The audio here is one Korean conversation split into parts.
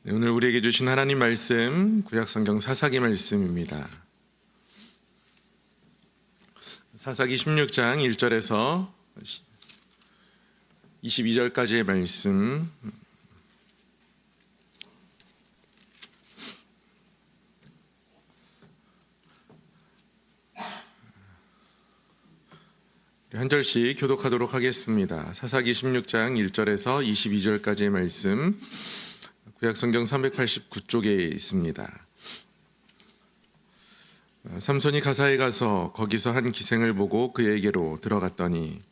네, 오늘 우리에게 주신 하나님 말씀 구약성경 사사기 말씀입니다. 사사기 16장 1절에서 22절까지의 말씀, 한 절씩 교독하도록 하겠습니다. 사사기 16장 1절에서 22절까지의 말씀, 구약성경 389쪽에 있습니다. 삼손이 가사에 가서 거기서 한 기생을 보고 그에게로 들어갔더니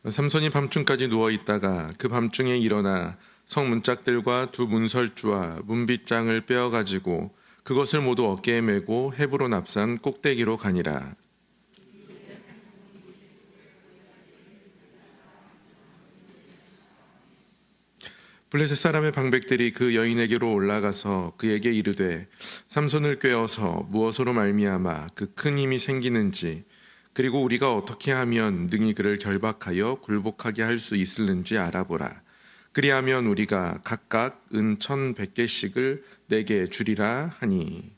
삼손이 밤중까지 누워있다가 그 밤중에 일어나 성 문짝들과 두 문설주와 문빗장을 빼어가지고 그것을 모두 어깨에 메고 헤브론 앞산 꼭대기로 가니라. 블레셋 사람의 방백들이 그 여인에게로 올라가서 그에게 이르되 삼손을 꾀어서 무엇으로 말미암아 그 큰 힘이 생기는지, 그리고 우리가 어떻게 하면 능히 그를 결박하여 굴복하게 할 수 있을는지 알아보라. 그리하면 우리가 각각 은 1,100개씩을 내게 주리라 하니,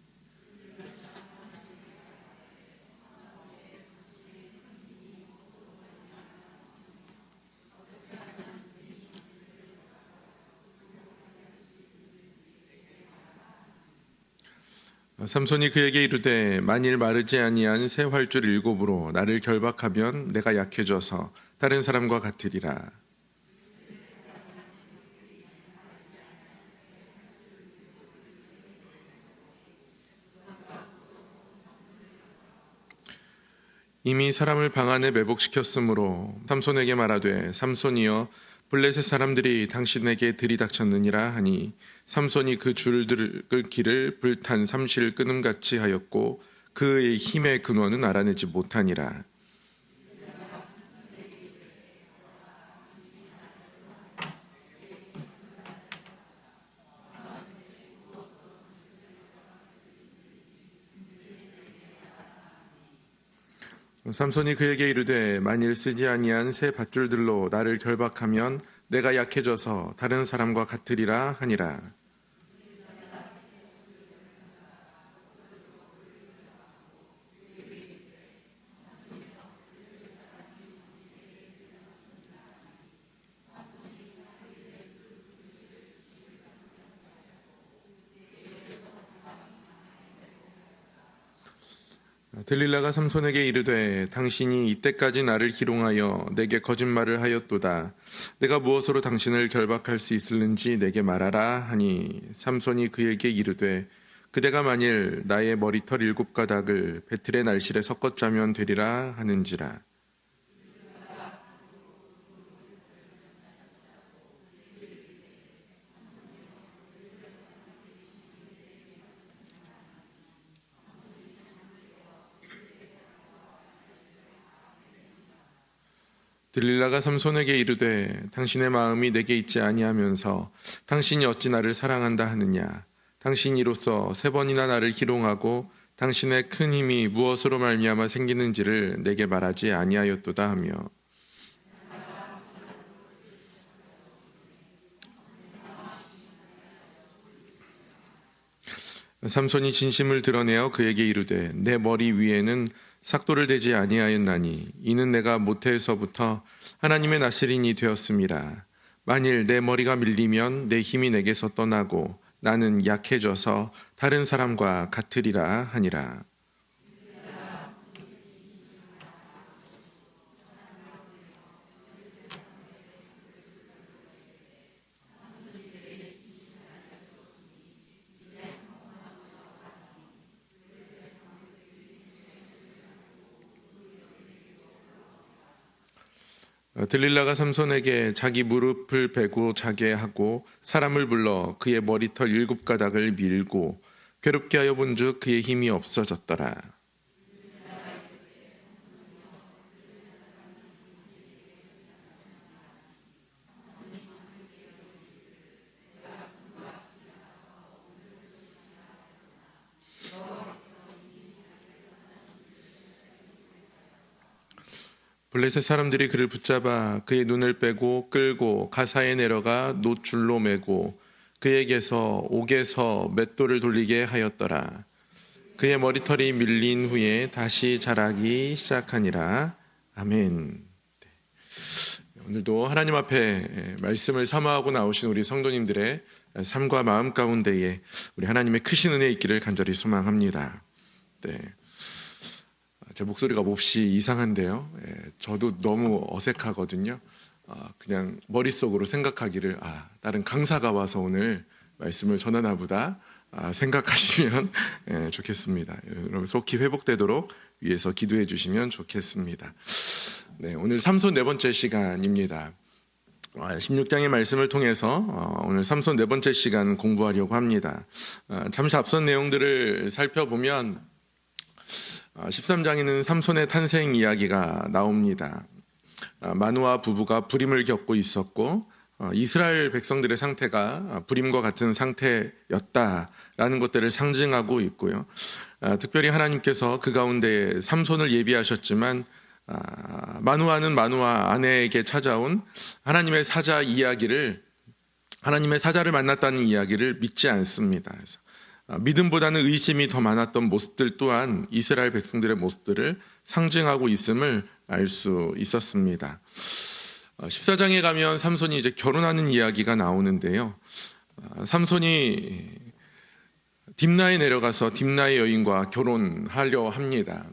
삼손이 그에게 이르되 만일 마르지 아니한 새 활줄 7으로 나를 결박하면 내가 약해져서 다른 사람과 같으리라. 이미 사람을 방 안에 매복시켰으므로 삼손에게 말하되 삼손이여 블레셋 사람들이 당신에게 들이닥쳤느니라 하니, 삼손이 그 줄들 길을 불탄 삼실 끊음같이 하였고 그의 힘의 근원은 알아내지 못하니라. 삼손이 그에게 이르되 만일 쓰지 아니한 새 밧줄들로 나를 결박하면 내가 약해져서 다른 사람과 같으리라 하니라. 들릴라가 삼손에게 이르되 당신이 이때까지 나를 희롱하여 내게 거짓말을 하였도다. 내가 무엇으로 당신을 결박할 수 있을는지 내게 말하라 하니, 삼손이 그에게 이르되 그대가 만일 나의 머리털 7가닥을 배틀의 날실에 섞어 짜면 되리라 하는지라. 들릴라가 삼손에게 이르되 당신의 마음이 내게 있지 아니하면서 당신이 어찌 나를 사랑한다 하느냐. 당신이 이로써 3번이나 나를 희롱하고 당신의 큰 힘이 무엇으로 말미암아 생기는지를 내게 말하지 아니하였도다 하며, 삼손이 진심을 드러내어 그에게 이르되 내 머리 위에는 삭도를 대지 아니하였나니 이는 내가 모태에서부터 하나님의 나스린이 되었음이라. 만일 내 머리가 밀리면 내 힘이 내게서 떠나고 나는 약해져서 다른 사람과 같으리라 하니라. 들릴라가 삼손에게 자기 무릎을 베고 자게 하고 사람을 불러 그의 머리털 7가닥을 밀고 괴롭게 하여 본즉 그의 힘이 없어졌더라. 블레셋 사람들이 그를 붙잡아 그의 눈을 빼고 끌고 가사에 내려가 놋줄로 매고 그에게서 옥에서 맷돌을 돌리게 하였더라. 그의 머리털이 밀린 후에 다시 자라기 시작하니라. 아멘. 오늘도 하나님 앞에 말씀을 사모하고 나오신 우리 성도님들의 삶과 마음 가운데에 우리 하나님의 크신 은혜 있기를 간절히 소망합니다. 네. 제 목소리가 몹시 이상한데요. 저도 너무 어색하거든요. 그냥 머릿속으로 생각하기를 다른 강사가 와서 오늘 말씀을 전하나 보다 생각하시면 좋겠습니다. 여러분 속히 회복되도록 위해서 기도해 주시면 좋겠습니다. 네, 오늘 삼손 네 번째 시간입니다. 16장의 말씀을 통해서 오늘 삼손 네 번째 시간 공부하려고 합니다. 잠시 앞선 내용들을 살펴보면 13장에는 삼손의 탄생 이야기가 나옵니다. 마누아 부부가 불임을 겪고 있었고 이스라엘 백성들의 상태가 불임과 같은 상태였다라는 것들을 상징하고 있고요. 특별히 하나님께서 그 가운데 삼손을 예비하셨지만 마누아는 마누아 아내에게 찾아온 하나님의 사자 이야기를, 하나님의 사자를 만났다는 이야기를 믿지 않습니다. 그래서 믿음보다는 의심이 더 많았던 모습들 또한 이스라엘 백성들의 모습들을 상징하고 있음을 알 수 있었습니다. 14장에 가면 삼손이 이제 결혼하는 이야기가 나오는데요. 삼손이 딥나에 내려가서 딥나의 여인과 결혼하려 합니다.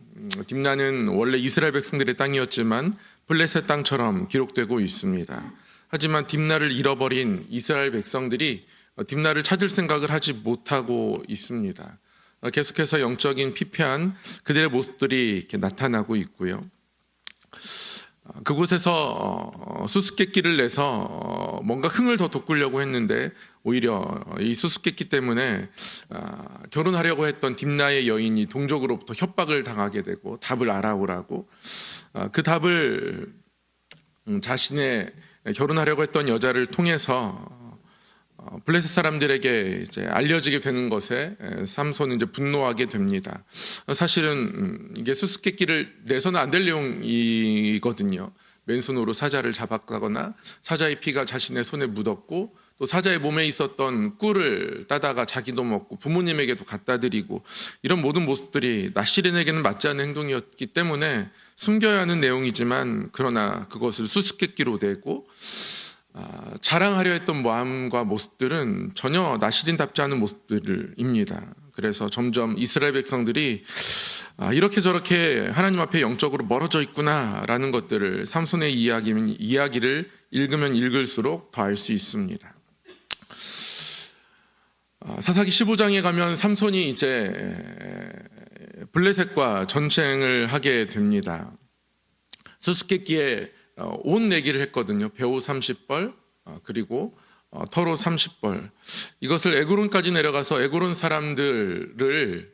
딥나는 원래 이스라엘 백성들의 땅이었지만 블레셋 땅처럼 기록되고 있습니다. 하지만 딥나를 잃어버린 이스라엘 백성들이 딥나를 찾을 생각을 하지 못하고 있습니다. 계속해서 영적인 피폐한 그들의 모습들이 이렇게 나타나고 있고요. 그곳에서 수수께끼를 내서 뭔가 흥을 더 돋구려고 했는데 오히려 이 수수께끼 때문에 결혼하려고 했던 딥나의 여인이 동족으로부터 협박을 당하게 되고 답을 알아오라고, 그 답을 자신의 결혼하려고 했던 여자를 통해서 블레셋 사람들에게 이제 알려지게 되는 것에 삼손은 이제 분노하게 됩니다. 사실은 이게 수수께끼를 내서는 안 될 내용이거든요. 맨손으로 사자를 잡았거나 사자의 피가 자신의 손에 묻었고 또 사자의 몸에 있었던 꿀을 따다가 자기도 먹고 부모님에게도 갖다 드리고 이런 모든 모습들이 나시린에게는 맞지 않는 행동이었기 때문에 숨겨야 하는 내용이지만 그러나 그것을 수수께끼로 내고 자랑하려 했던 마음과 모습들은 전혀 나시린답지 않은 모습들입니다. 그래서 점점 이스라엘 백성들이 이렇게 저렇게 하나님 앞에 영적으로 멀어져 있구나라는 것들을 삼손의 이야기를 읽으면 읽을수록 더 알 수 있습니다. 사사기 15장에 가면 삼손이 이제 블레셋과 전쟁을 하게 됩니다. 수수께끼에 옷 내기를 했거든요. 배우 30벌 그리고 털옷 30벌. 이것을 에그론까지 내려가서 에그론 사람들을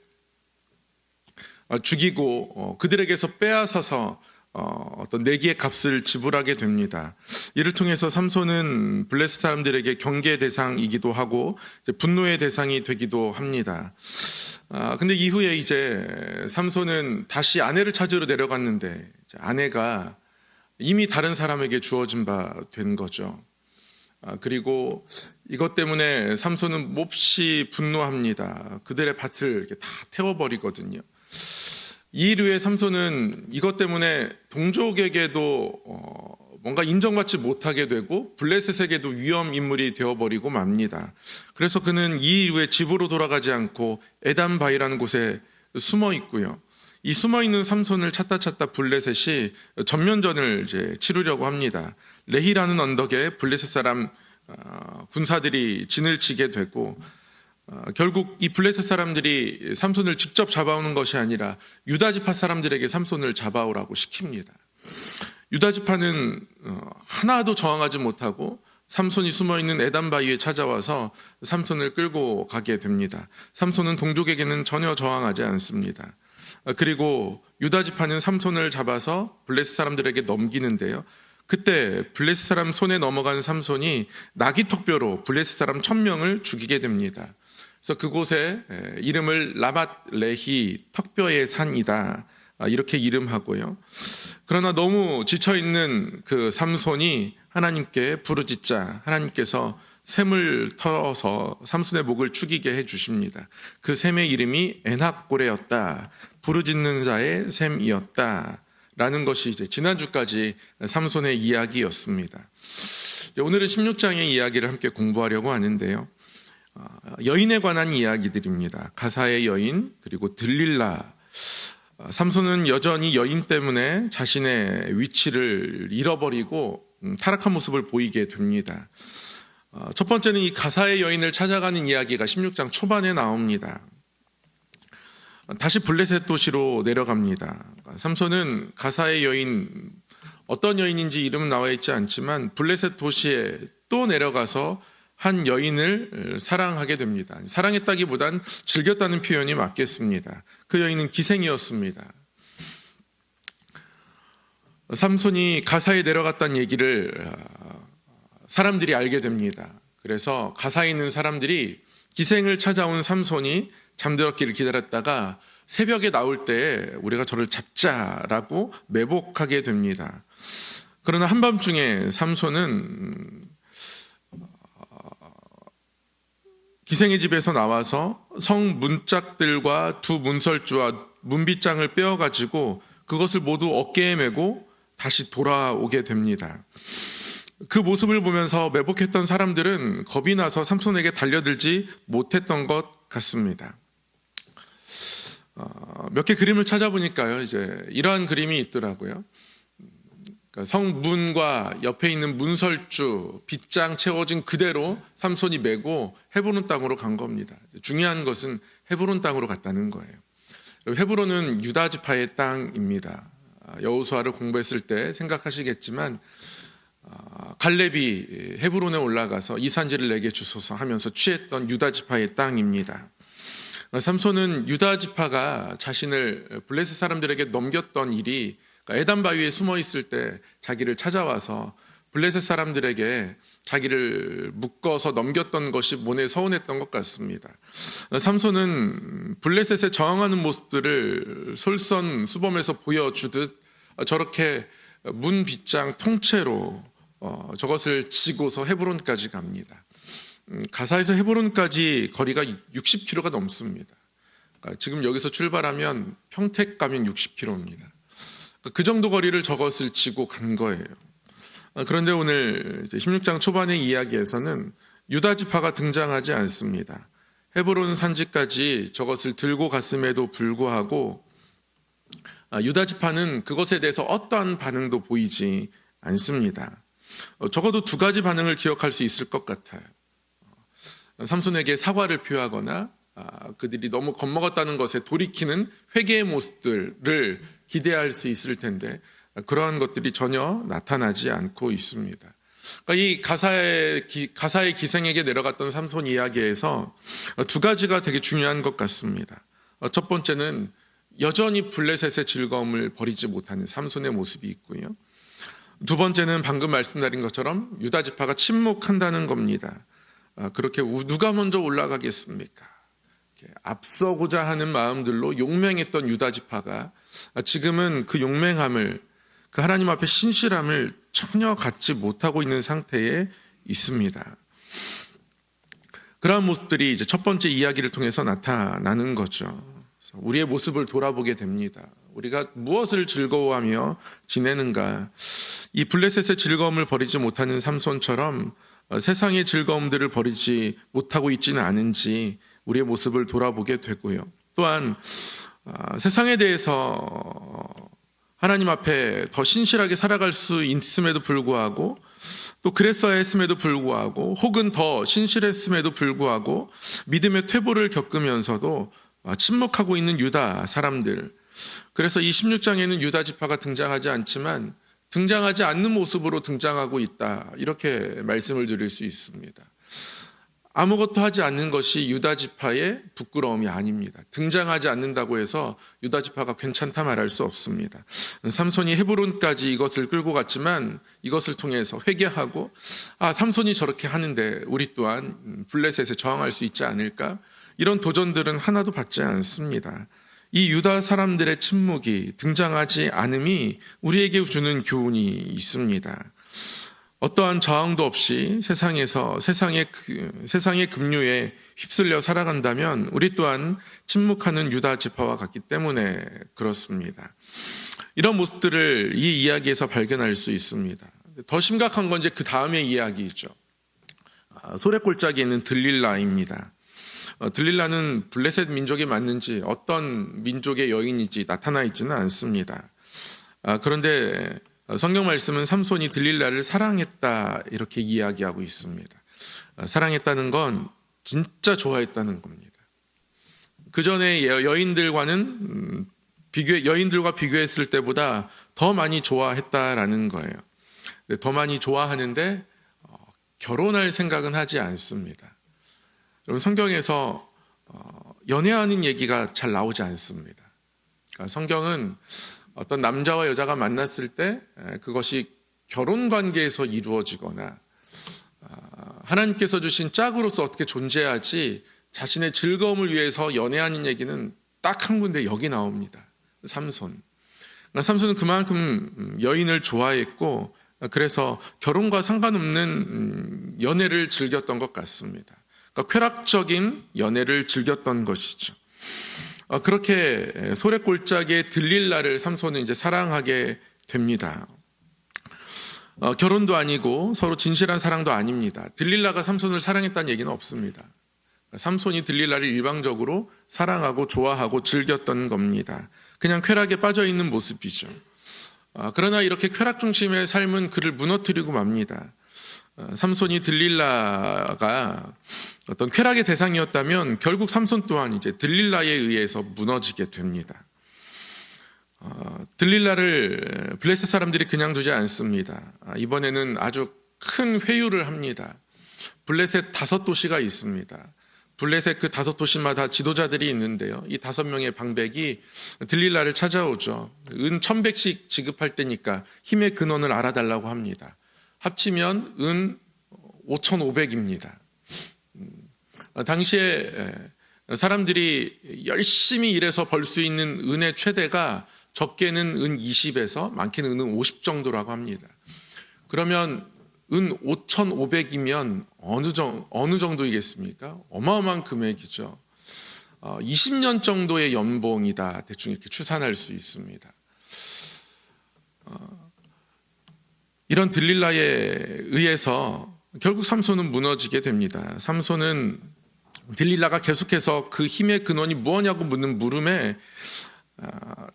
죽이고 그들에게서 빼앗아서 어떤 내기의 값을 지불하게 됩니다. 이를 통해서 삼손은 블레셋 사람들에게 경계의 대상이기도 하고 분노의 대상이 되기도 합니다. 근데 이후에 이제 삼손은 다시 아내를 찾으러 내려갔는데 아내가 이미 다른 사람에게 주어진 바 된 거죠. 그리고 이것 때문에 삼손은 몹시 분노합니다. 그들의 밭을 이렇게 다 태워버리거든요. 이 일 후에 삼손은 이것 때문에 동족에게도 뭔가 인정받지 못하게 되고 블레셋에게도 위험 인물이 되어버리고 맙니다. 그래서 그는 이 일 후에 집으로 돌아가지 않고 에담바이라는 곳에 숨어 있고요. 이 숨어있는 삼손을 찾다 블레셋이 전면전을 이제 치르려고 합니다. 레히라는 언덕에 블레셋 사람 군사들이 진을 치게 되고 결국 이 블레셋 사람들이 삼손을 직접 잡아오는 것이 아니라 유다지파 사람들에게 삼손을 잡아오라고 시킵니다. 유다지파는 하나도 저항하지 못하고 삼손이 숨어있는 에담바위에 찾아와서 삼손을 끌고 가게 됩니다. 삼손은 동족에게는 전혀 저항하지 않습니다. 그리고 유다지파는 삼손을 잡아서 블레셋 사람들에게 넘기는데요. 그때 블레셋 사람 손에 넘어간 삼손이 나귀턱뼈로 블레셋 사람 1000명을 죽이게 됩니다. 그래서 그곳에 이름을 라맛 레히 턱뼈의 산이다 이렇게 이름하고요. 그러나 너무 지쳐있는 그 삼손이 하나님께 부르짖자 하나님께서 샘을 털어서 삼손의 목을 축이게 해주십니다. 그 샘의 이름이 에낙고레였다. 부르짖는 자의 샘이었다. 라는 것이 이제 지난주까지 삼손의 이야기였습니다. 오늘은 16장의 이야기를 함께 공부하려고 하는데요. 여인에 관한 이야기들입니다. 가사의 여인, 그리고 들릴라. 삼손은 여전히 여인 때문에 자신의 위치를 잃어버리고 타락한 모습을 보이게 됩니다. 첫 번째는 이 가사의 여인을 찾아가는 이야기가 16장 초반에 나옵니다. 다시 블레셋 도시로 내려갑니다. 삼손은 가사의 여인, 어떤 여인인지 이름은 나와 있지 않지만 블레셋 도시에 또 내려가서 한 여인을 사랑하게 됩니다. 사랑했다기보단 즐겼다는 표현이 맞겠습니다. 그 여인은 기생이었습니다. 삼손이 가사에 내려갔다는 얘기를 사람들이 알게 됩니다. 그래서 가사에 있는 사람들이 기생을 찾아온 삼손이 잠들었기를 기다렸다가 새벽에 나올 때 우리가 저를 잡자라고 매복하게 됩니다. 그러나 한밤중에 삼손은 기생의 집에서 나와서 성 문짝들과 두 문설주와 문빗장을 빼어가지고 그것을 모두 어깨에 메고 다시 돌아오게 됩니다. 그 모습을 보면서 매복했던 사람들은 겁이 나서 삼손에게 달려들지 못했던 것 같습니다. 몇 개 그림을 찾아보니까요, 이제 이러한 그림이 있더라고요. 그러니까 성문과 옆에 있는 문설주, 빗장 채워진 그대로 삼손이 메고 헤브론 땅으로 간 겁니다. 중요한 것은 헤브론 땅으로 갔다는 거예요. 헤브론은 유다 지파의 땅입니다. 여호수아를 공부했을 때 생각하시겠지만 갈렙이 헤브론에 올라가서 이 산지를 내게 주소서 하면서 취했던 유다 지파의 땅입니다. 삼손은 유다 지파가 자신을 블레셋 사람들에게 넘겼던 일이 에단 바위에 숨어 있을 때 자기를 찾아와서 블레셋 사람들에게 자기를 묶어서 넘겼던 것이 모내 서운했던 것 같습니다. 삼손은 블레셋에 저항하는 모습들을 솔선수범해서 보여주듯 저렇게 문빗장 통째로 저것을 지고서 헤브론까지 갑니다. 가사에서 헤브론까지 거리가 60km가 넘습니다. 지금 여기서 출발하면 평택 가면 60km입니다. 그 정도 거리를 저것을 지고 간 거예요. 그런데 오늘 16장 초반의 이야기에서는 유다 지파가 등장하지 않습니다. 헤브론 산지까지 저것을 들고 갔음에도 불구하고 유다 지파는 그것에 대해서 어떠한 반응도 보이지 않습니다. 적어도 두 가지 반응을 기억할 수 있을 것 같아요. 삼손에게 사과를 표하거나 그들이 너무 겁먹었다는 것에 돌이키는 회개의 모습들을 기대할 수 있을 텐데 그러한 것들이 전혀 나타나지 않고 있습니다. 그러니까 이 가사의 기생에게 내려갔던 삼손 이야기에서 두 가지가 되게 중요한 것 같습니다. 첫 번째는 여전히 블레셋의 즐거움을 버리지 못하는 삼손의 모습이 있고요. 두 번째는 방금 말씀드린 것처럼 유다 지파가 침묵한다는 겁니다. 그렇게 누가 먼저 올라가겠습니까? 앞서고자 하는 마음들로 용맹했던 유다 지파가 지금은 그 용맹함을, 그 하나님 앞에 신실함을 전혀 갖지 못하고 있는 상태에 있습니다. 그러한 모습들이 이제 첫 번째 이야기를 통해서 나타나는 거죠. 우리의 모습을 돌아보게 됩니다. 우리가 무엇을 즐거워하며 지내는가? 이 블레셋의 즐거움을 버리지 못하는 삼손처럼 세상의 즐거움들을 버리지 못하고 있지는 않은지 우리의 모습을 돌아보게 되고요. 또한 세상에 대해서 하나님 앞에 더 신실하게 살아갈 수 있음에도 불구하고 또 그랬어야 했음에도 불구하고 혹은 더 신실했음에도 불구하고 믿음의 퇴보를 겪으면서도 침묵하고 있는 유다 사람들. 그래서 이 16장에는 유다 지파가 등장하지 않지만 등장하지 않는 모습으로 등장하고 있다. 이렇게 말씀을 드릴 수 있습니다. 아무것도 하지 않는 것이 유다 지파의 부끄러움이 아닙니다. 등장하지 않는다고 해서 유다 지파가 괜찮다 말할 수 없습니다. 삼손이 헤브론까지 이것을 끌고 갔지만 이것을 통해서 회개하고 삼손이 저렇게 하는데 우리 또한 블레셋에 저항할 수 있지 않을까? 이런 도전들은 하나도 받지 않습니다. 이 유다 사람들의 침묵이 등장하지 않음이 우리에게 주는 교훈이 있습니다. 어떠한 저항도 없이 세상의 급류에 휩쓸려 살아간다면 우리 또한 침묵하는 유다 지파와 같기 때문에 그렇습니다. 이런 모습들을 이 이야기에서 발견할 수 있습니다. 더 심각한 건 이제 그 다음의 이야기죠. 소래골짜기에 있는 들릴라입니다. 들릴라는 블레셋 민족이 맞는지 어떤 민족의 여인인지 나타나 있지는 않습니다. 그런데 성경 말씀은 삼손이 들릴라를 사랑했다 이렇게 이야기하고 있습니다. 사랑했다는 건 진짜 좋아했다는 겁니다. 그 전에 여인들과 비교했을 때보다 더 많이 좋아했다라는 거예요. 더 많이 좋아하는데 결혼할 생각은 하지 않습니다. 여러분, 성경에서 연애하는 얘기가 잘 나오지 않습니다. 그러니까 성경은 어떤 남자와 여자가 만났을 때 그것이 결혼 관계에서 이루어지거나 하나님께서 주신 짝으로서 어떻게 존재하지 자신의 즐거움을 위해서 연애하는 얘기는 딱 한 군데 여기 나옵니다. 삼손. 그러니까 삼손은 그만큼 여인을 좋아했고 그래서 결혼과 상관없는 연애를 즐겼던 것 같습니다. 그러니까 쾌락적인 연애를 즐겼던 것이죠. 그렇게 소래골짜기에 들릴라를 삼손은 이제 사랑하게 됩니다. 결혼도 아니고 서로 진실한 사랑도 아닙니다. 들릴라가 삼손을 사랑했다는 얘기는 없습니다. 삼손이 들릴라를 일방적으로 사랑하고 좋아하고 즐겼던 겁니다. 그냥 쾌락에 빠져 있는 모습이죠. 그러나 이렇게 쾌락 중심의 삶은 그를 무너뜨리고 맙니다. 삼손이 들릴라가 어떤 쾌락의 대상이었다면 결국 삼손 또한 이제 들릴라에 의해서 무너지게 됩니다. 들릴라를 블레셋 사람들이 그냥 두지 않습니다. 이번에는 아주 큰 회유를 합니다. 블레셋 5도시가 있습니다. 블레셋 그 5도시마다 지도자들이 있는데요. 이 5명의 방백이 들릴라를 찾아오죠. 은 1,100씩 지급할 때니까 힘의 근원을 알아달라고 합니다. 합치면 은 5,500입니다. 당시에 사람들이 열심히 일해서 벌 수 있는 은의 최대가 적게는 은 20에서 많게는 은 50 정도라고 합니다. 그러면 은 5,500이면 어느 정도이겠습니까? 어마어마한 금액이죠. 20년 정도의 연봉이다. 대충 이렇게 추산할 수 있습니다. 이런 들릴라에 의해서 결국 삼손은 무너지게 됩니다. 삼손은 들릴라가 계속해서 그 힘의 근원이 무엇냐고 묻는 물음에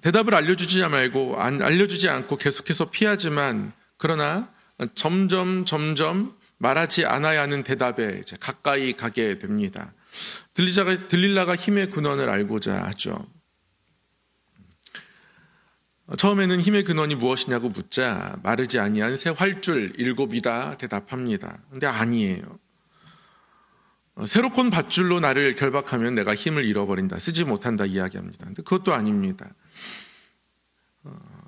대답을 알려주지 않고 계속해서 피하지만 그러나 점점 말하지 않아야 하는 대답에 이제 가까이 가게 됩니다. 들릴라가 힘의 근원을 알고자 하죠. 처음에는 힘의 근원이 무엇이냐고 묻자 마르지 아니한 새 활줄 7이다 대답합니다. 근데 아니에요. 새롭곤 밧줄로 나를 결박하면 내가 힘을 잃어버린다. 쓰지 못한다 이야기합니다. 근데 그것도 아닙니다.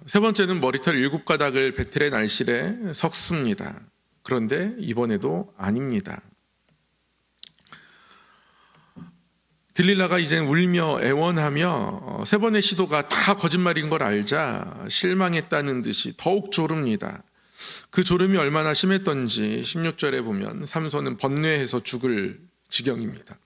세 번째는 머리털 7가닥을 배틀의 날실에 섞습니다. 그런데 이번에도 아닙니다. 들릴라가 이제 울며 애원하며 세 번의 시도가 다 거짓말인 걸 알자 실망했다는 듯이 더욱 졸음니다. 그 졸음이 얼마나 심했던지 16절에 보면 삼손은 번뇌해서 죽을 지경입니다.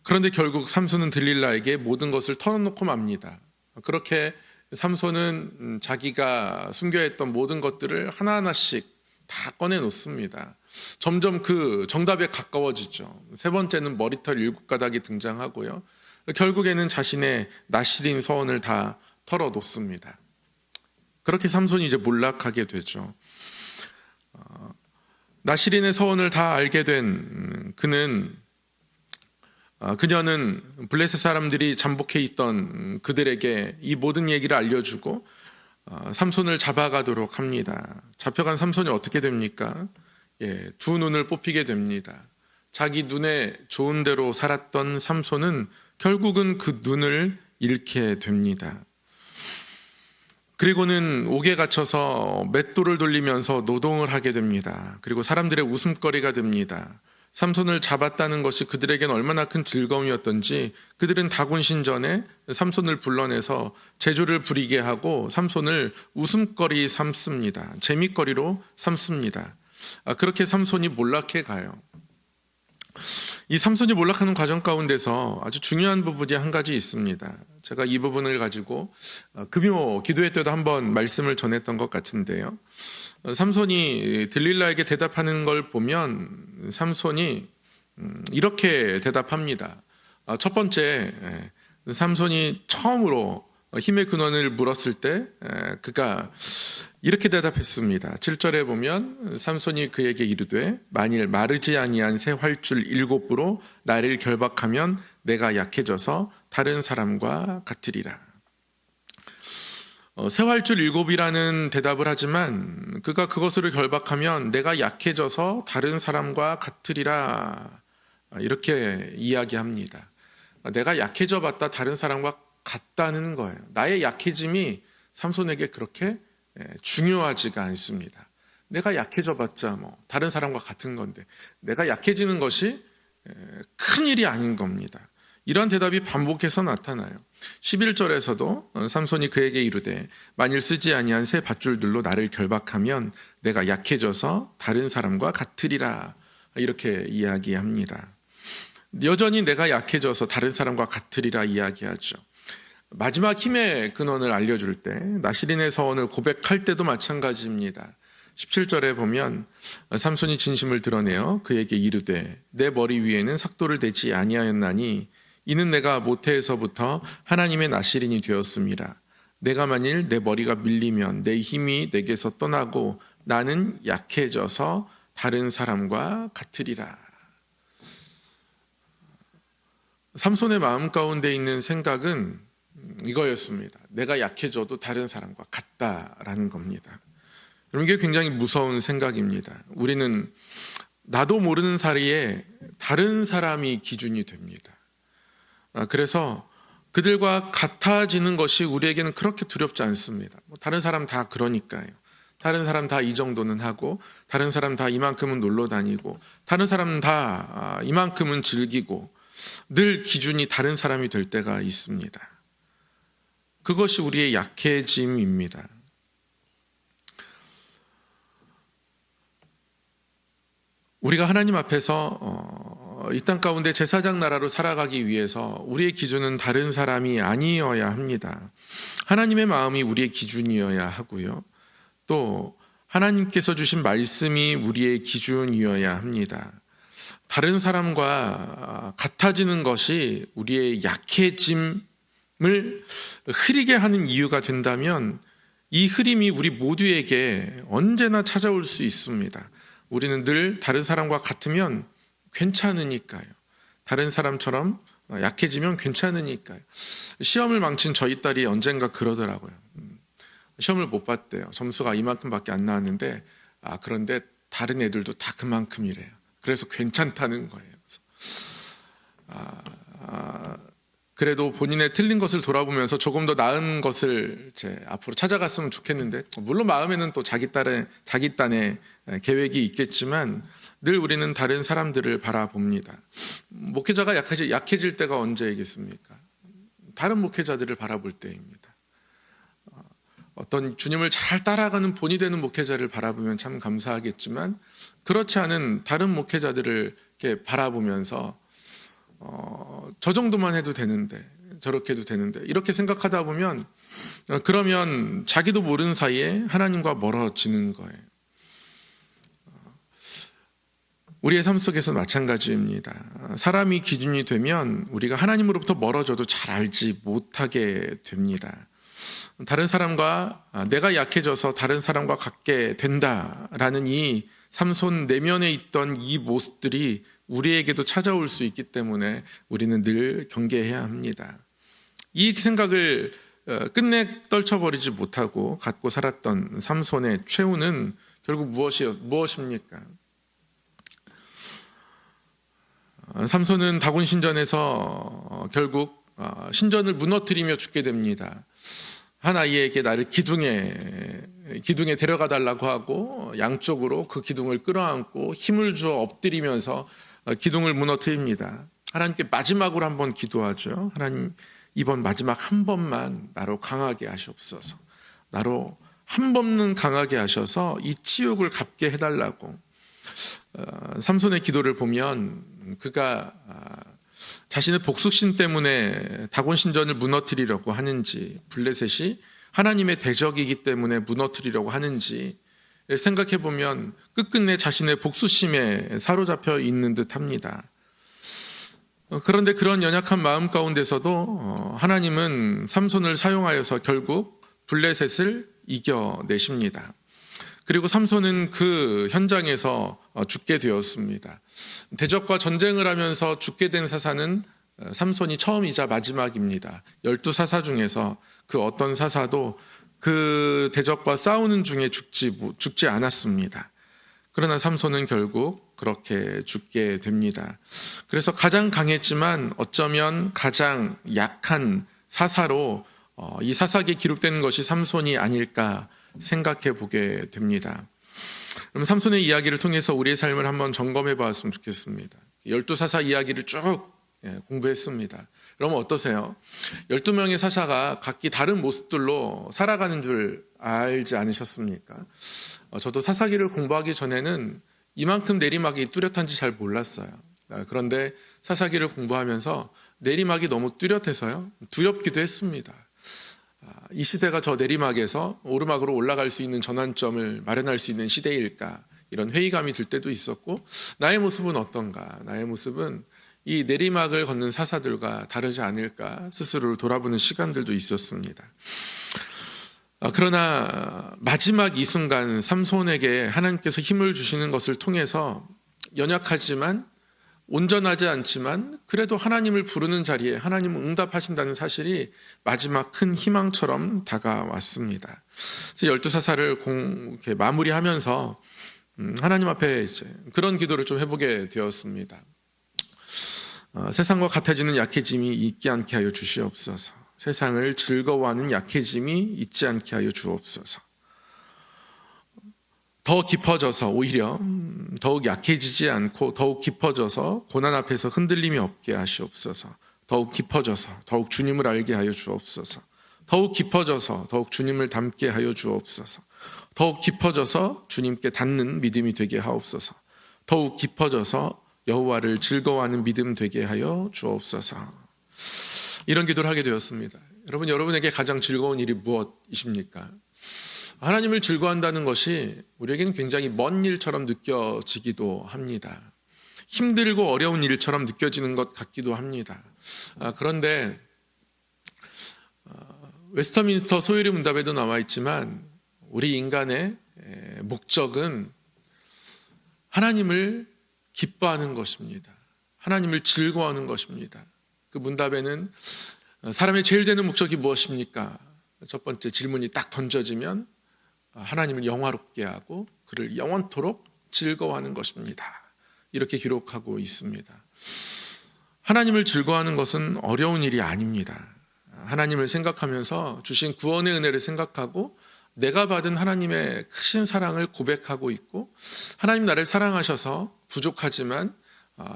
그런데 결국 삼손은 들릴라에게 모든 것을 털어놓고 맙니다. 그렇게 삼손은 자기가 숨겨했던 모든 것들을 하나하나씩 다 꺼내놓습니다. 점점 그 정답에 가까워지죠. 세 번째는 머리털 7가닥이 등장하고요. 결국에는 자신의 나시린 서원을 다 털어놓습니다. 그렇게 삼손이 이제 몰락하게 되죠. 나시린의 서원을 다 알게 된 그녀는 블레셋 사람들이 잠복해 있던 그들에게 이 모든 얘기를 알려주고 삼손을 잡아가도록 합니다. 잡혀간 삼손이 어떻게 됩니까? 두 눈을 뽑히게 됩니다. 자기 눈에 좋은 대로 살았던 삼손은 결국은 그 눈을 잃게 됩니다. 그리고는 옥에 갇혀서 맷돌을 돌리면서 노동을 하게 됩니다. 그리고 사람들의 웃음거리가 됩니다. 삼손을 잡았다는 것이 그들에겐 얼마나 큰 즐거움이었던지 그들은 다곤신전에 삼손을 불러내서 제주를 부리게 하고 삼손을 웃음거리 삼습니다. 재미거리로 삼습니다. 그렇게 삼손이 몰락해 가요. 이 삼손이 몰락하는 과정 가운데서 아주 중요한 부분이 한 가지 있습니다. 제가 이 부분을 가지고 금요 기도회 때도 한번 말씀을 전했던 것 같은데요. 삼손이 들릴라에게 대답하는 걸 보면 삼손이 이렇게 대답합니다. 첫 번째, 삼손이 처음으로 힘의 근원을 물었을 때 그가 이렇게 대답했습니다. 7절에 보면 삼손이 그에게 이르되 만일 마르지 아니한 새 활줄 7부로 나를 결박하면 내가 약해져서 다른 사람과 같으리라. 새 활줄 7이라는 대답을 하지만 그가 그것을 결박하면 내가 약해져서 다른 사람과 같으리라 이렇게 이야기합니다. 내가 약해져 봤다 다른 사람과 같다는 거예요. 나의 약해짐이 삼손에게 그렇게 중요하지가 않습니다. 내가 약해져 봤자 다른 사람과 같은 건데 내가 약해지는 것이 큰 일이 아닌 겁니다. 이러한 대답이 반복해서 나타나요. 11절에서도 삼손이 그에게 이르되 만일 쓰지 아니한 새 밧줄들로 나를 결박하면 내가 약해져서 다른 사람과 같으리라 이렇게 이야기합니다. 여전히 내가 약해져서 다른 사람과 같으리라 이야기하죠. 마지막 힘의 근원을 알려줄 때 나시린의 서원을 고백할 때도 마찬가지입니다. 17절에 보면 삼손이 진심을 드러내어 그에게 이르되 내 머리 위에는 삭도를 대지 아니하였나니 이는 내가 모태에서부터 하나님의 나시린이 되었음이라. 내가 만일 내 머리가 밀리면 내 힘이 내게서 떠나고 나는 약해져서 다른 사람과 같으리라. 삼손의 마음 가운데 있는 생각은 이거였습니다. 내가 약해져도 다른 사람과 같다라는 겁니다. 이게 굉장히 무서운 생각입니다. 우리는 나도 모르는 사이에 다른 사람이 기준이 됩니다. 그래서 그들과 같아지는 것이 우리에게는 그렇게 두렵지 않습니다. 다른 사람 다 그러니까요. 다른 사람 다 이 정도는 하고 다른 사람 다 이만큼은 놀러 다니고 다른 사람 다 이만큼은 즐기고 늘 기준이 다른 사람이 될 때가 있습니다. 그것이 우리의 약해짐입니다. 우리가 하나님 앞에서 이 땅 가운데 제사장 나라로 살아가기 위해서 우리의 기준은 다른 사람이 아니어야 합니다. 하나님의 마음이 우리의 기준이어야 하고요. 또 하나님께서 주신 말씀이 우리의 기준이어야 합니다. 다른 사람과 같아지는 것이 우리의 약해짐을 흐리게 하는 이유가 된다면 이 흐림이 우리 모두에게 언제나 찾아올 수 있습니다. 우리는 늘 다른 사람과 같으면 괜찮으니까요. 다른 사람처럼 약해지면 괜찮으니까요. 시험을 망친 저희 딸이 언젠가 그러더라고요. 시험을 못 봤대요. 점수가 이만큼밖에 안 나왔는데 그런데 다른 애들도 다 그만큼이래요. 그래서 괜찮다는 거예요. 그래도 본인의 틀린 것을 돌아보면서 조금 더 나은 것을 이제 앞으로 찾아갔으면 좋겠는데, 물론 마음에는 또 자기 딴의 계획이 있겠지만 늘 우리는 다른 사람들을 바라봅니다. 목회자가 약해질 때가 언제이겠습니까? 다른 목회자들을 바라볼 때입니다. 어떤 주님을 잘 따라가는 본이 되는 목회자를 바라보면 참 감사하겠지만 그렇지 않은 다른 목회자들을 이렇게 바라보면서 저 정도만 해도 되는데 저렇게 해도 되는데 이렇게 생각하다 보면 그러면 자기도 모르는 사이에 하나님과 멀어지는 거예요. 우리의 삶 속에서 마찬가지입니다. 사람이 기준이 되면 우리가 하나님으로부터 멀어져도 잘 알지 못하게 됩니다. 다른 사람과 내가 약해져서 다른 사람과 같게 된다라는 이 삼손 내면에 있던 이 모습들이 우리에게도 찾아올 수 있기 때문에 우리는 늘 경계해야 합니다. 이 생각을 끝내 떨쳐버리지 못하고 갖고 살았던 삼손의 최후는 결국 무엇입니까? 삼손은 다곤 신전에서 결국 신전을 무너뜨리며 죽게 됩니다. 한 아이에게 나를 기둥에 데려가 달라고 하고 양쪽으로 그 기둥을 끌어안고 힘을 주어 엎드리면서 기둥을 무너뜨립니다. 하나님께 마지막으로 한번 기도하죠. 하나님, 이번 마지막 한 번만 나로 강하게 하시옵소서. 나로 한 번은 강하게 하셔서 이 치욕을 갚게 해달라고. 삼손의 기도를 보면 그가 자신의 복수심 때문에 다곤 신전을 무너뜨리려고 하는지, 블레셋이 하나님의 대적이기 때문에 무너뜨리려고 하는지 생각해 보면 끝끝내 자신의 복수심에 사로잡혀 있는 듯합니다. 그런데 그런 연약한 마음 가운데서도 하나님은 삼손을 사용하여서 결국 블레셋을 이겨내십니다. 그리고 삼손은 그 현장에서 죽게 되었습니다. 대적과 전쟁을 하면서 죽게 된 사사는 삼손이 처음이자 마지막입니다. 12사사 중에서 그 어떤 사사도 그 대적과 싸우는 중에 죽지 않았습니다. 그러나 삼손은 결국 그렇게 죽게 됩니다. 그래서 가장 강했지만 어쩌면 가장 약한 사사로 이 사사기에 기록되는 것이 삼손이 아닐까 생각해 보게 됩니다. 그럼 삼손의 이야기를 통해서 우리의 삶을 한번 점검해 보았으면 좋겠습니다. 12사사 이야기를 쭉 공부했습니다. 그러면 어떠세요? 12명의 사사가 각기 다른 모습들로 살아가는 줄 알지 않으셨습니까? 저도 사사기를 공부하기 전에는 이만큼 내리막이 뚜렷한지 잘 몰랐어요. 그런데 사사기를 공부하면서 내리막이 너무 뚜렷해서요, 두렵기도 했습니다. 이 시대가 저 내리막에서 오르막으로 올라갈 수 있는 전환점을 마련할 수 있는 시대일까, 이런 회의감이 들 때도 있었고, 나의 모습은 어떤가, 나의 모습은 이 내리막을 걷는 사사들과 다르지 않을까 스스로를 돌아보는 시간들도 있었습니다. 그러나 마지막 이 순간 삼손에게 하나님께서 힘을 주시는 것을 통해서 연약하지만 온전하지 않지만 그래도 하나님을 부르는 자리에 하나님은 응답하신다는 사실이 마지막 큰 희망처럼 다가왔습니다. 12사사를 이렇게 마무리하면서 하나님 앞에 이제 그런 기도를 좀 해보게 되었습니다. 세상과 같아지는 약해짐이 있지 않게 하여 주시옵소서. 세상을 즐거워하는 약해짐이 있지 않게 하여 주옵소서. 더 깊어져서 오히려 더욱 약해지지 않고 더욱 깊어져서 고난 앞에서 흔들림이 없게 하시옵소서. 더욱 깊어져서 더욱 주님을 알게 하여 주옵소서. 더욱 깊어져서 더욱 주님을 닮게 하여 주옵소서. 더욱 깊어져서 주님께 닿는 믿음이 되게 하옵소서. 더욱 깊어져서 여호와를 즐거워하는 믿음 되게 하여 주옵소서. 이런 기도를 하게 되었습니다. 여러분에게 가장 즐거운 일이 무엇이십니까? 하나님을 즐거워한다는 것이 우리에게는 굉장히 먼 일처럼 느껴지기도 합니다. 힘들고 어려운 일처럼 느껴지는 것 같기도 합니다. 그런데 웨스터민스터 소요리 문답에도 나와 있지만 우리 인간의 목적은 하나님을 기뻐하는 것입니다. 하나님을 즐거워하는 것입니다. 그 문답에는 사람의 제일 되는 목적이 무엇입니까? 첫 번째 질문이 딱 던져지면 하나님을 영화롭게 하고 그를 영원토록 즐거워하는 것입니다. 이렇게 기록하고 있습니다. 하나님을 즐거워하는 것은 어려운 일이 아닙니다. 하나님을 생각하면서 주신 구원의 은혜를 생각하고 내가 받은 하나님의 크신 사랑을 고백하고 있고, 하나님 나를 사랑하셔서 부족하지만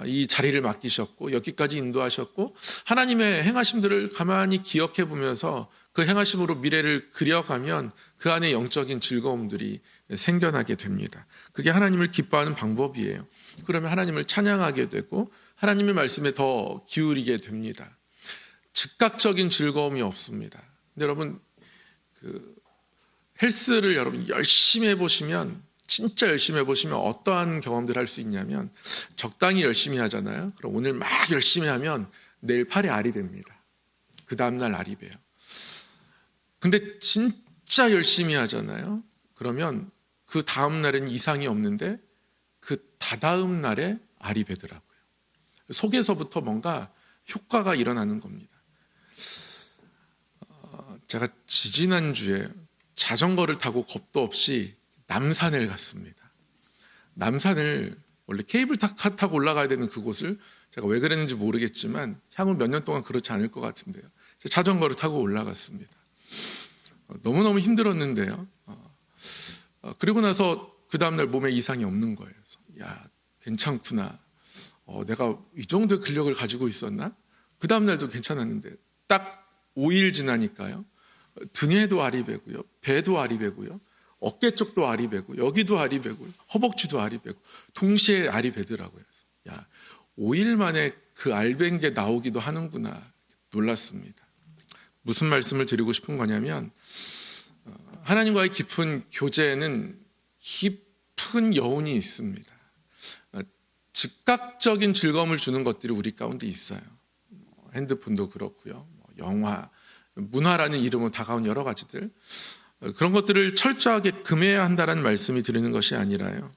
이 자리를 맡기셨고 여기까지 인도하셨고 하나님의 행하심들을 가만히 기억해 보면서 그 행하심으로 미래를 그려가면 그 안에 영적인 즐거움들이 생겨나게 됩니다. 그게 하나님을 기뻐하는 방법이에요. 그러면 하나님을 찬양하게 되고 하나님의 말씀에 더 기울이게 됩니다. 즉각적인 즐거움이 없습니다. 근데 여러분, 헬스를 여러분 열심히 해보시면, 진짜 열심히 해보시면 어떠한 경험들을 할 수 있냐면, 적당히 열심히 하잖아요. 그럼 오늘 막 열심히 하면 내일 팔이 알이 됩니다. 그 다음날 알이 배요. 근데 진짜 열심히 하잖아요. 그러면 그 다음날엔 이상이 없는데 그 다다음 날에 알이 배더라고요. 속에서부터 뭔가 효과가 일어나는 겁니다. 제가 지지난주에 자전거를 타고 겁도 없이 남산을 갔습니다. 남산을 원래 케이블카 타고 올라가야 되는 그곳을 제가 왜 그랬는지 모르겠지만 향후 몇 년 동안 그렇지 않을 것 같은데요. 자전거를 타고 올라갔습니다. 너무너무 힘들었는데요. 그리고 나서 그 다음날 몸에 이상이 없는 거예요. 그래서 야, 괜찮구나. 내가 이 정도의 근력을 가지고 있었나? 그 다음날도 괜찮았는데 딱 5일 지나니까요. 등에도 알이 배고요. 배도 알이 배고요. 어깨 쪽도 알이 배고 여기도 알이 배고요. 허벅지도 알이 배고 동시에 알이 배더라고요. 야, 5일 만에 그 알밴 게 나오기도 하는구나 놀랐습니다. 무슨 말씀을 드리고 싶은 거냐면 하나님과의 깊은 교제에는 깊은 여운이 있습니다. 즉각적인 즐거움을 주는 것들이 우리 가운데 있어요. 핸드폰도 그렇고요. 영화, 문화라는 이름으로 다가온 여러 가지들. 그런 것들을 철저하게 금해야 한다는 말씀이 드리는 것이 아니라요.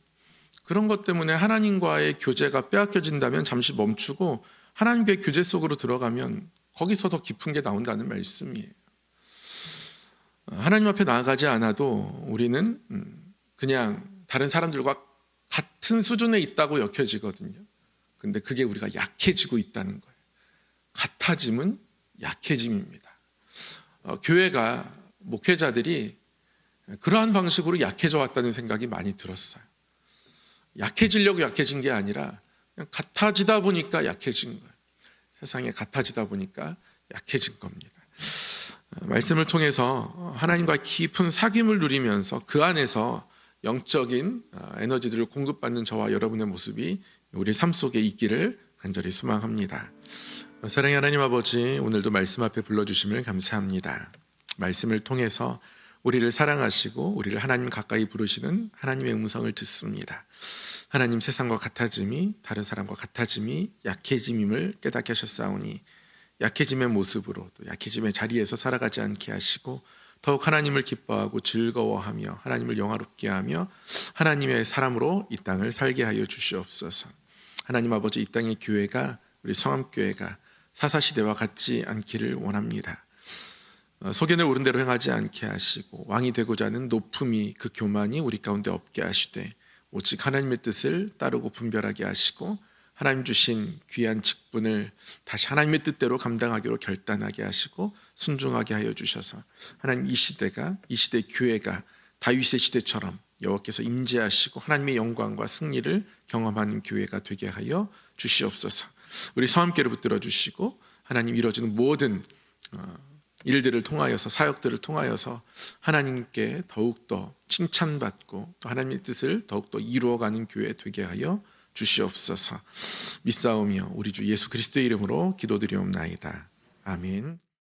그런 것 때문에 하나님과의 교제가 빼앗겨진다면 잠시 멈추고 하나님과의 교제 속으로 들어가면 거기서 더 깊은 게 나온다는 말씀이에요. 하나님 앞에 나아가지 않아도 우리는 그냥 다른 사람들과 같은 수준에 있다고 여겨지거든요. 근데 그게 우리가 약해지고 있다는 거예요. 같아짐은 약해짐입니다. 교회가 목회자들이 그러한 방식으로 약해져 왔다는 생각이 많이 들었어요. 약해지려고 약해진 게 아니라 그냥 같아지다 보니까 약해진 거예요. 세상에 같아지다 보니까 약해진 겁니다. 말씀을 통해서 하나님과 깊은 사귐을 누리면서 그 안에서 영적인 에너지들을 공급받는 저와 여러분의 모습이 우리 삶 속에 있기를 간절히 소망합니다. 사랑의 하나님 아버지, 오늘도 말씀 앞에 불러주심을 감사합니다. 말씀을 통해서 우리를 사랑하시고 우리를 하나님 가까이 부르시는 하나님의 음성을 듣습니다. 하나님, 세상과 같아짐이 다른 사람과 같아짐이 약해짐임을 깨닫게 하셨사오니 약해짐의 모습으로 또 약해짐의 자리에서 살아가지 않게 하시고 더욱 하나님을 기뻐하고 즐거워하며 하나님을 영화롭게 하며 하나님의 사람으로 이 땅을 살게 하여 주시옵소서. 하나님 아버지, 이 땅의 교회가 우리 성암교회가 사사시대와 같지 않기를 원합니다. 소견에 오른 대로 행하지 않게 하시고 왕이 되고자 하는 높음이 그 교만이 우리 가운데 없게 하시되 오직 하나님의 뜻을 따르고 분별하게 하시고 하나님 주신 귀한 직분을 다시 하나님의 뜻대로 감당하기로 결단하게 하시고 순종하게 하여 주셔서 하나님 이 시대 교회가 다윗의 시대처럼 여호와께서 임재하시고 하나님의 영광과 승리를 경험하는 교회가 되게 하여 주시옵소서. 우리 성함께를 붙들어 주시고 하나님 이루어지는 모든 일들을 통하여서 사역들을 통하여서 하나님께 더욱더 칭찬받고 또 하나님의 뜻을 더욱더 이루어가는 교회 되게 하여 주시옵소서. 믿사오며 우리 주 예수 그리스도의 이름으로 기도드리옵나이다. 아멘.